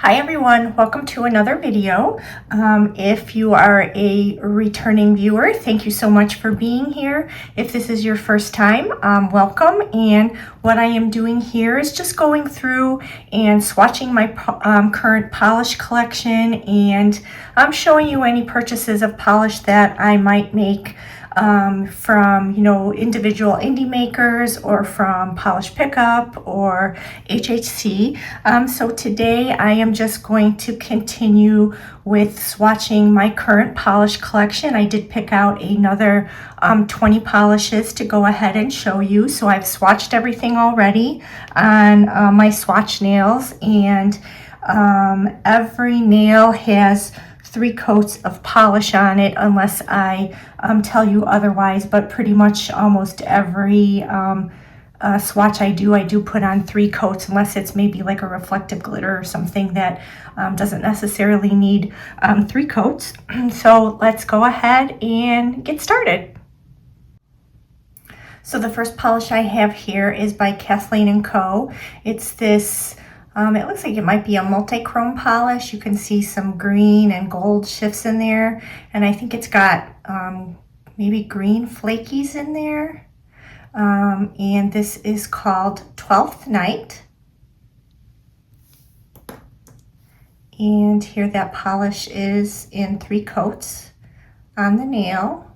Hi everyone, welcome to another video. If you are a returning viewer, thank you so much for being here. If this is your first time, welcome. And what I am doing here is just going through and swatching my current polish collection, and I'm showing you any purchases of polish that I might make from individual indie makers or from Polish Pickup or HHC. So today I am just going to continue with swatching my current polish collection. I did pick out another 20 polishes to go ahead and show you. So I've swatched everything already on my swatch nails, and every nail has 3 coats of polish on it, unless I tell you otherwise, but pretty much almost every swatch I do put on 3 coats, unless it's maybe like a reflective glitter or something that doesn't necessarily need 3 coats. So let's go ahead and get started. So the first polish I have here is by Kathleen & Co. It's this it looks like it might be a multi-chrome polish. You can see some green and gold shifts in there, and I think it's got maybe green flakies in there. And this is called 12th Night. And here that polish is in 3 coats on the nail.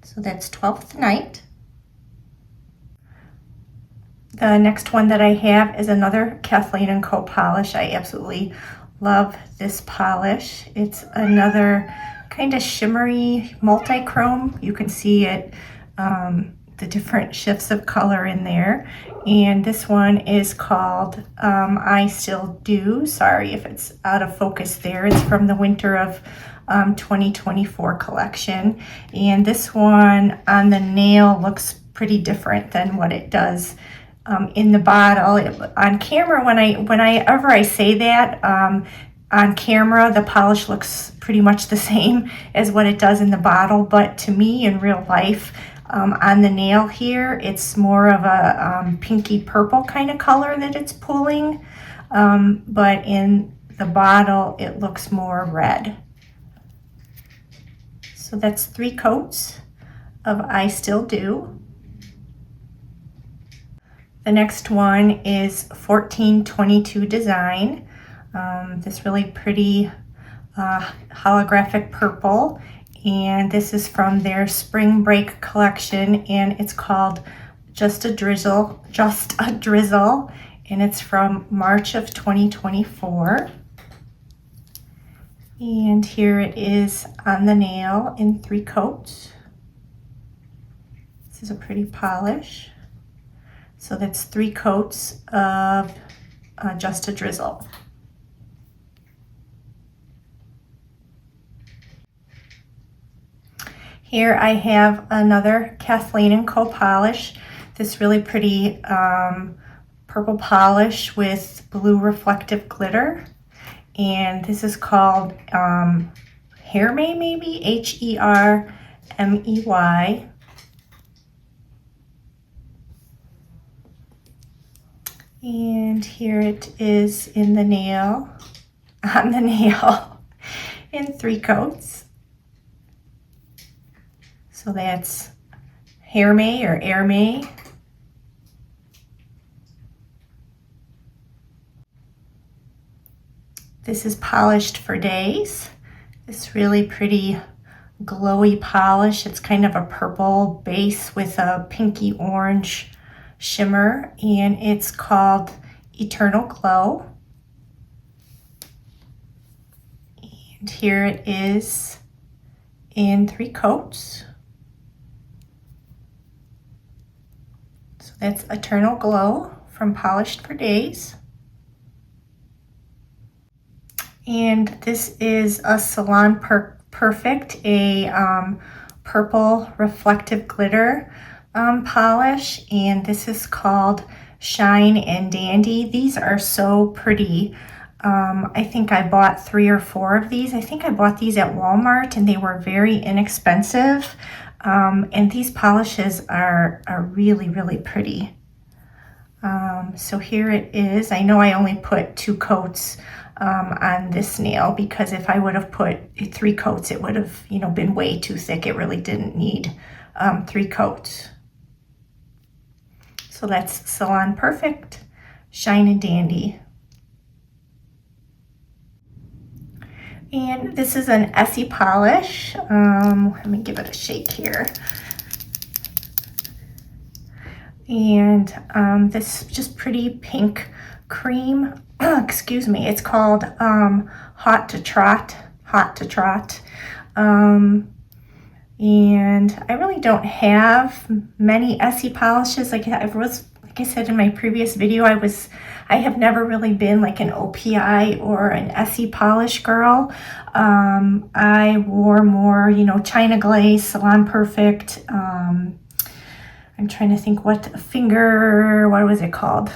So that's 12th Night. The next one that I have is another Kathleen & Co. polish. I absolutely love this polish. It's another kind of shimmery multi-chrome. You can see it, the different shifts of color in there. And this one is called I Still Do. Sorry if it's out of focus there. It's from the winter of 2024 collection, and this one on the nail looks pretty different than what it does in the bottle. On camera, whenever I say that, on camera the polish looks pretty much the same as what it does in the bottle, but to me in real life, on the nail here, it's more of a pinky purple kind of color that it's pulling, but in the bottle it looks more red. So that's 3 coats of I Still Do. The next one is 1422 Design. This really pretty holographic purple, and this is from their spring break collection, and it's called Just a Drizzle, and it's from March of 2024. And here it is on the nail in 3 coats. This is a pretty polish. So that's 3 coats of Just a Drizzle. Here I have another Kathleen & Co. polish. This really pretty purple polish with blue reflective glitter. And this is called Hermey, maybe? Hermey. And here it is in the nail, on the nail, in 3 coats. So that's Hermey or Hermey. This is Polished for Days. This really pretty glowy polish. It's kind of a purple base with a pinky orange shimmer, and it's called Eternal Glow. And here it is in 3 coats. So that's Eternal Glow from Polished for Days. And this is a Salon Perfect, a purple reflective glitter polish, and this is called Shine and Dandy. These are so pretty. I think I bought 3 or 4 of these. I think I bought these at Walmart, and they were very inexpensive. And these polishes are really, really pretty. So here it is. I know I only put 2 coats on this nail, because if I would have put 3 coats, it would have, you know, been way too thick. It really didn't need 3 coats. So that's Salon Perfect Shine and Dandy. And this is an Essie polish. Let me give it a shake here. And this just pretty pink cream. Excuse me. It's called Hot to Trot. And I really don't have many Essie polishes. Like I said in my previous video, I have never really been like an OPI or an Essie polish girl. I wore more, you know, China Glaze, Salon Perfect. I'm trying to think what was it called?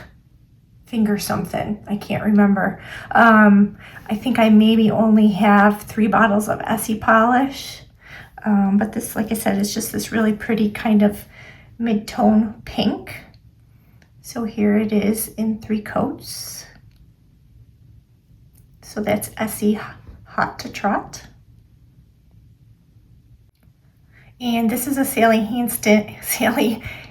Finger something. I can't remember. I think I maybe only have 3 bottles of Essie polish. But this, like I said, is just this really pretty kind of mid-tone pink. So here it is in 3 coats. So that's Essie Hot to Trot. And this is a Sally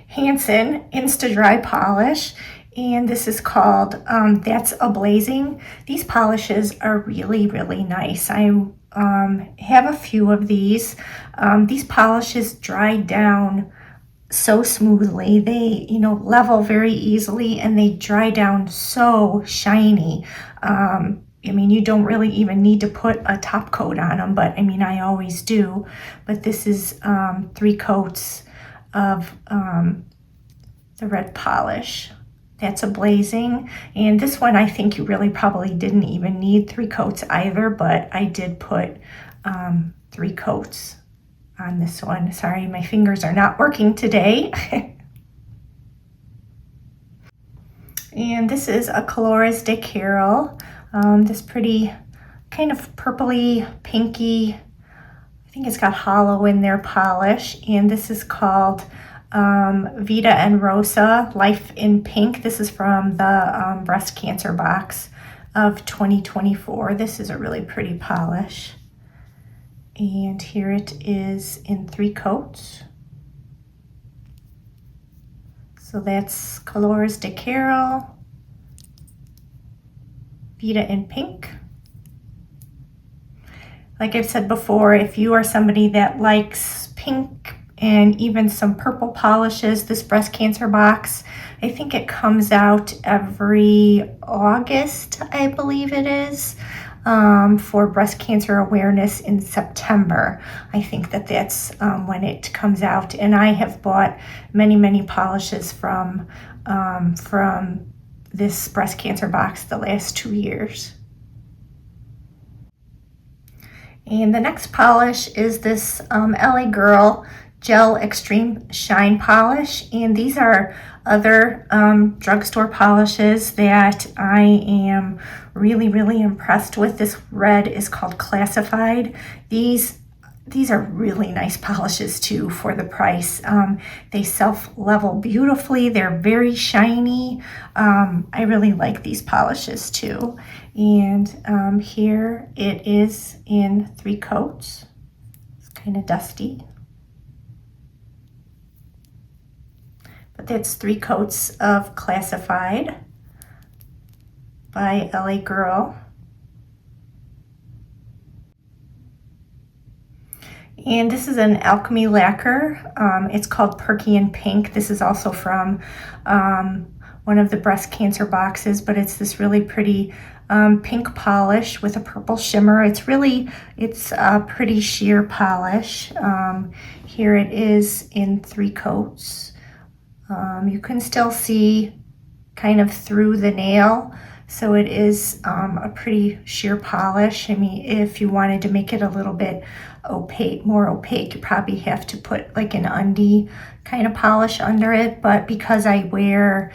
Hansen Insta Dry polish. And this is called That's a Blazing. These polishes are really, really nice. I have a few of these. These polishes dry down so smoothly. They, you know, level very easily, and they dry down so shiny. I mean, you don't really even need to put a top coat on them, but I mean, I always do. But this is 3 coats of the red polish. That's a Blazing. And this one, I think you really probably didn't even need 3 coats either, but I did put 3 coats on this one. Sorry, my fingers are not working today. And this is a Colores de Carol. This pretty kind of purpley, pinky, I think it's got hollow in there polish. And this is called Vita and Rosa Life in Pink. This is from the breast cancer box of 2024. This is a really pretty polish. And here it is in 3 coats. So that's Colores de Carol, Vita in Pink. Like I've said before, if you are somebody that likes pink and even some purple polishes, this breast cancer box, I think it comes out every August, I believe it is, for breast cancer awareness in September. I think that's when it comes out. And I have bought many, many polishes from this breast cancer box the last 2 years. And the next polish is this LA Girl Gel Extreme Shine polish. And these are other drugstore polishes that I am really, really impressed with. This red is called Classified. These are really nice polishes too for the price. They self-level beautifully. They're very shiny. I really like these polishes too. And here it is in 3 coats. It's kind of dusty. But that's 3 coats of Classified by LA Girl. And this is an Alchemy lacquer. It's called Perky and Pink. This is also from one of the breast cancer boxes, but it's this really pretty pink polish with a purple shimmer. It's a pretty sheer polish. Here it is in 3 coats. You can still see kind of through the nail. So it is a pretty sheer polish. I mean, if you wanted to make it a little bit more opaque, you probably have to put like an undie kind of polish under it. But because I wear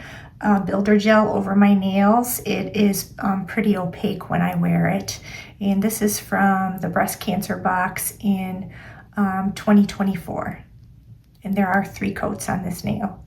builder gel over my nails, it is pretty opaque when I wear it. And this is from the breast cancer box in 2024. and there are 3 coats on this nail.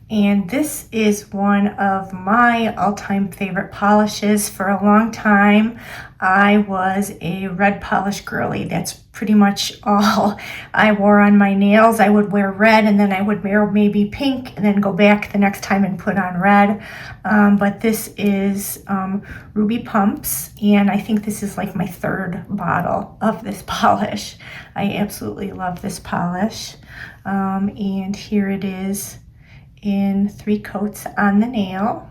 And this is one of my all-time favorite polishes. For a long time, I was a red polish girly. That's pretty much all I wore on my nails. I would wear red, and then I would wear maybe pink, and then go back the next time and put on red. But this is Ruby Pumps, and I think this is like my 3rd bottle of this polish. I absolutely love this polish. And here it is in 3 coats on the nail.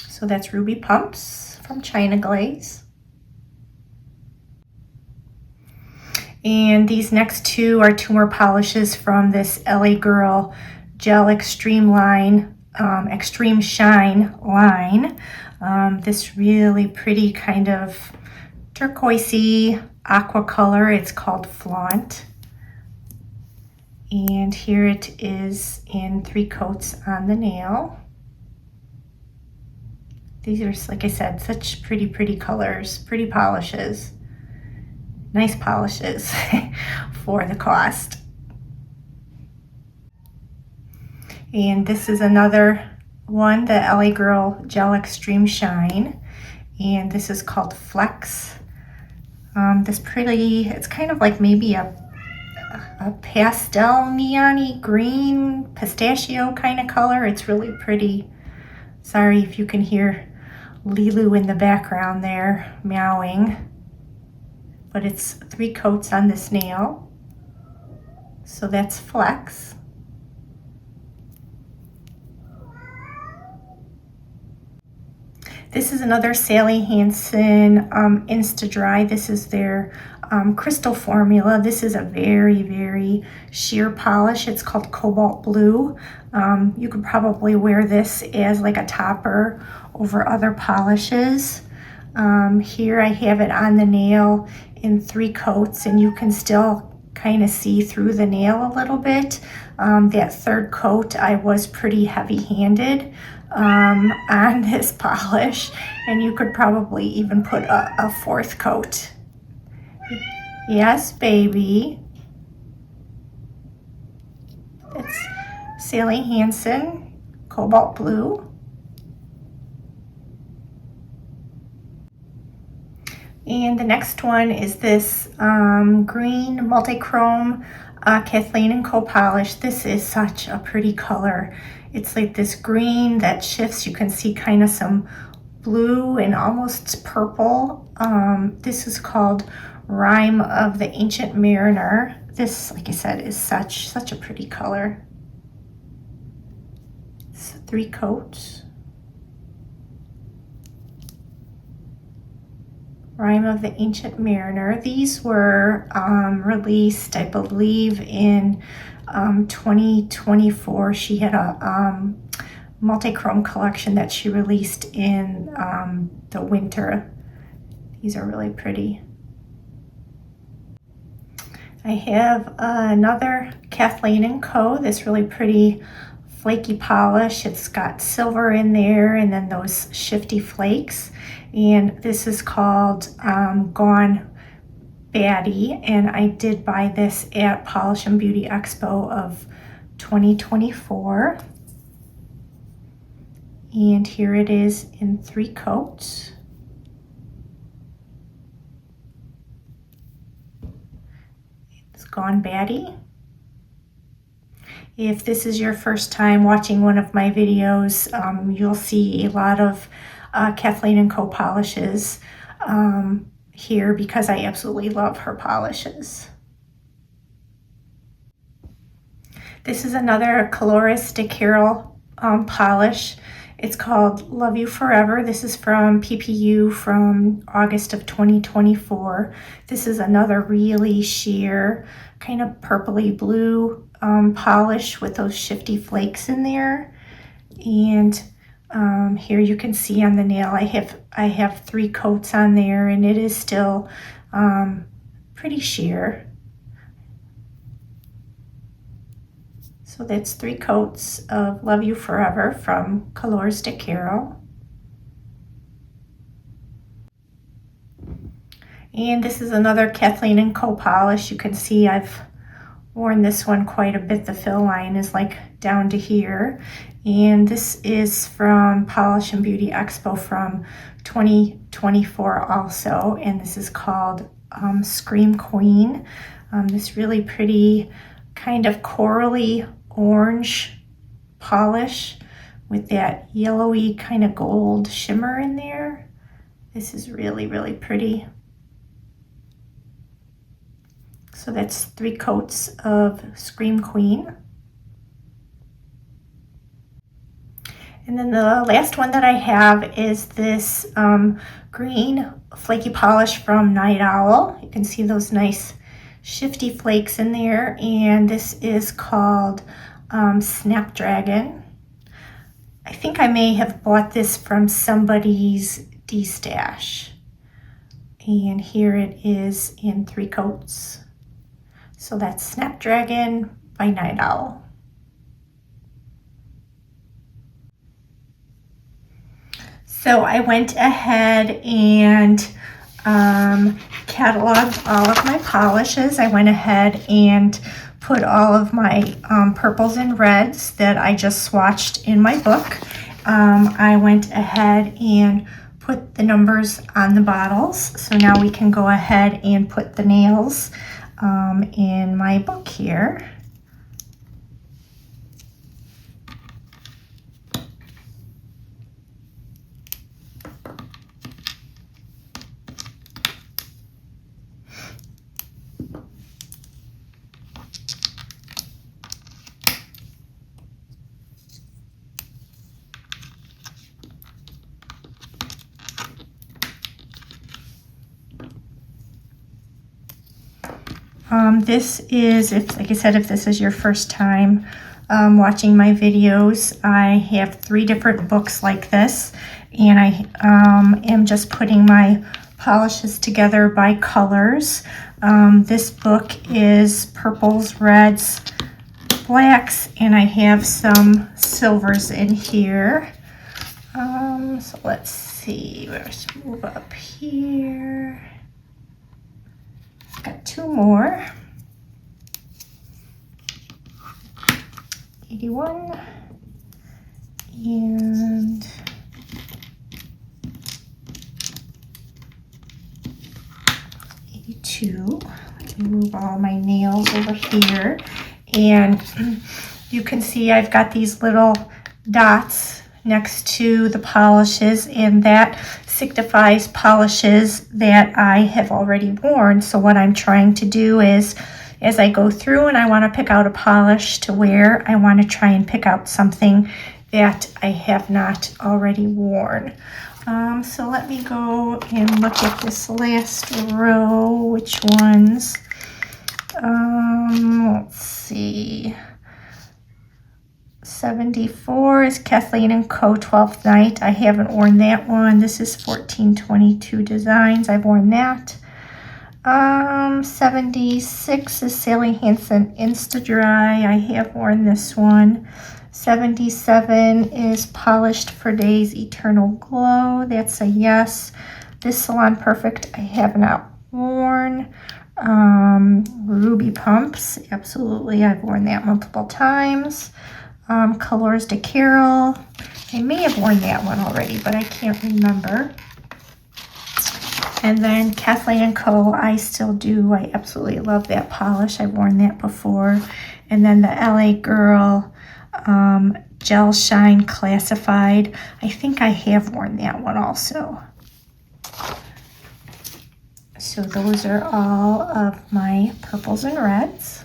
So that's Ruby Pumps from China Glaze. And these next 2 are 2 more polishes from this LA Girl Gel Extreme line, Extreme Shine line. This really pretty kind of turquoisey aqua color. It's called Flaunt. And here it is in 3 coats on the nail. These are, like I said, such pretty colors, pretty polishes. Nice polishes for the cost. And this is another one, the LA Girl Gel Extreme Shine. And this is called Flex. This pretty, it's kind of like maybe a pastel neon-y green pistachio kind of color. It's really pretty. Sorry if you can hear Lilu in the background there meowing, but it's 3 coats on this nail. So that's Flex. This is another Sally Hansen Insta Dry. This is their crystal formula. This is a very sheer polish. It's called Cobalt Blue. You could probably wear this as like a topper over other polishes. Here I have it on the nail in 3 coats, and you can still kind of see through the nail a little bit. That 3rd coat, I was pretty heavy-handed on this polish, and you could probably even put a 4th coat. Yes, baby. It's Sally Hansen Cobalt Blue. And the next one is this green multi-chrome Kathleen & Co. polish. This is such a pretty color. It's like this green that shifts. You can see kind of some blue and almost purple. This is called Rime of the Ancient Mariner. This, like I said, is such a pretty color. It's 3 coats. Rime of the Ancient Mariner. These were released, I believe, in 2024. She had a multi-chrome collection that she released in the winter. These are really pretty. I have another Kathleen & Co. This really pretty flaky polish. It's got silver in there and then those shifty flakes. And this is called Gone Baddie. And I did buy this at Polish and Beauty Expo of 2024. And here it is in 3 coats. It's Gone Baddie. If this is your first time watching one of my videos, you'll see a lot of Kathleen & Co. polishes here because I absolutely love her polishes. This is another Colores de Carol polish. It's called Love You Forever. This is from PPU from August of 2024. This is another really sheer, kind of purpley blue polish with those shifty flakes in there. And here you can see on the nail, I have 3 coats on there, and it is still pretty sheer. So that's 3 coats of Love You Forever from Colores de Carol. And this is another Kathleen & Co. polish. You can see I've worn this one quite a bit. The fill line is like down to here. And this is from Polish and Beauty Expo from 2024 also. And this is called Scream Queen. This really pretty kind of corally orange polish with that yellowy kind of gold shimmer in there. This is really, really pretty. So that's 3 coats of Scream Queen. And then the last one that I have is this green flaky polish from Night Owl. You can see those nice shifty flakes in there. And this is called Snapdragon. I think I may have bought this from somebody's D-stash. And here it is in 3 coats. So that's Snapdragon by Night Owl. So I went ahead and cataloged all of my polishes. I went ahead and put all of my purples and reds that I just swatched in my book. I went ahead and put the numbers on the bottles. So now we can go ahead and put the nails in my book here. This is, like I said, if this is your first time watching my videos, I have 3 different books like this, and I am just putting my polishes together by colors. This book is purples, reds, blacks, and I have some silvers in here. So let's see, let's move up here. Got 2 more. 81 and 82. Let me move all my nails over here. And you can see I've got these little dots next to the polishes, and that signifies polishes that I have already worn. So what I'm trying to do is, as I go through and I want to pick out a polish to wear, I want to try and pick out something that I have not already worn. So let me go and look at this last row. Which ones? Let's see. 74 is Kathleen & Co. 12th Night. I haven't worn that one. This is 1422 Designs. I've worn that. 76 is Sally Hansen Insta Dry. I have worn this one. 77 is Polished for Days Eternal Glow. That's a yes. This Salon Perfect I have not worn. Ruby Pumps. Absolutely, I've worn that multiple times. Colors de Carol. I may have worn that one already, but I can't remember. And then Kathleen & Co. I still do. I absolutely love that polish. I've worn that before. And then the LA Girl Gel Shine Classified. I think I have worn that one also. So those are all of my purples and reds.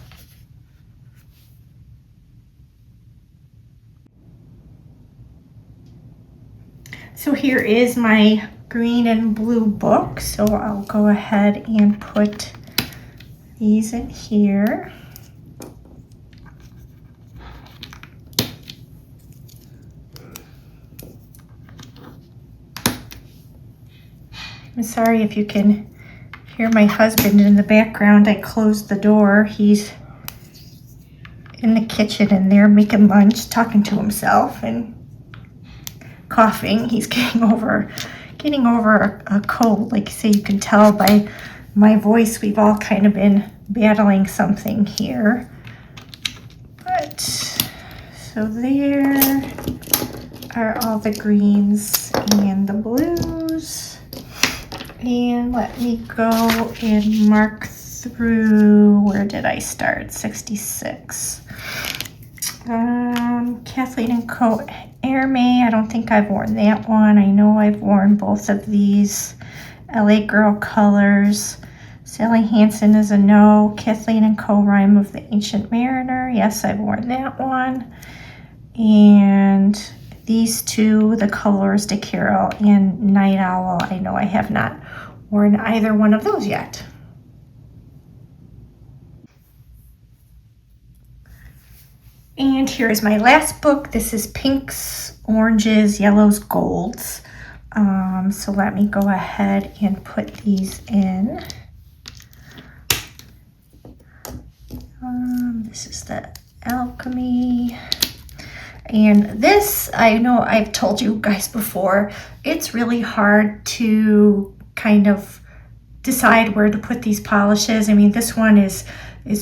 So here is my green and blue book. So I'll go ahead and put these in here. I'm sorry if you can hear my husband in the background. I closed the door. He's in the kitchen in there making lunch, talking to himself and coughing. He's getting over a cold, like say you can tell by my voice. We've all kind of been battling something here. But, so there are all the greens and the blues. And let me go and mark through, where did I start? 66. Kathleen & Co. Hermes, I don't think I've worn that one. I know I've worn both of these. LA Girl Colors. Sally Hansen is a no. Kathleen & Co. Rhyme of the Ancient Mariner. Yes, I've worn that one. And these two, the Colors de Carol and Night Owl, I know I have not worn either one of those yet. And here's my last book. This is Pinks, Oranges, Yellows, Golds. So let me go ahead and put these in. This is the Alchemy. And this, I know I've told you guys before, it's really hard to kind of decide where to put these polishes. I mean, this one is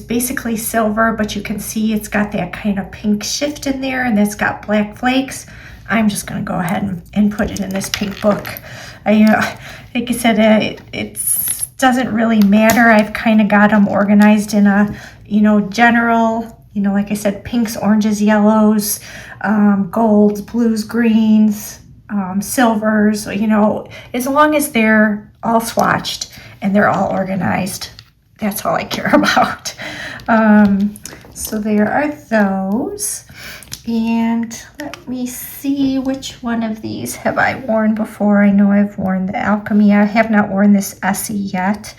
basically silver, but you can see it's got that kind of pink shift in there, and it's got black flakes. I'm just going to go ahead and put it in this pink book. Like I said, it doesn't really matter. I've kind of got them organized in a, general, like I said, pinks, oranges, yellows, golds, blues, greens, silvers, as long as they're all swatched and they're all organized, that's all I care about. So there are those. And let me see, which one of these have I worn before? I know I've worn the Alchemy. I have not worn this Essie yet.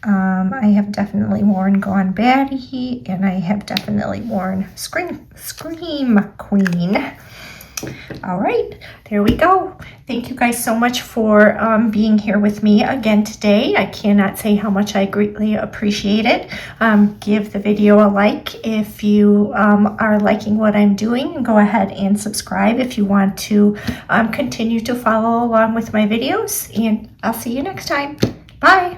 I have definitely worn Gone Batty, and I have definitely worn Scream Queen. All right, there we go. Thank you guys so much for being here with me again today. I cannot say how much I greatly appreciate it. Give the video a like if you are liking what I'm doing, and go ahead and subscribe if you want to continue to follow along with my videos, and I'll see you next time. Bye.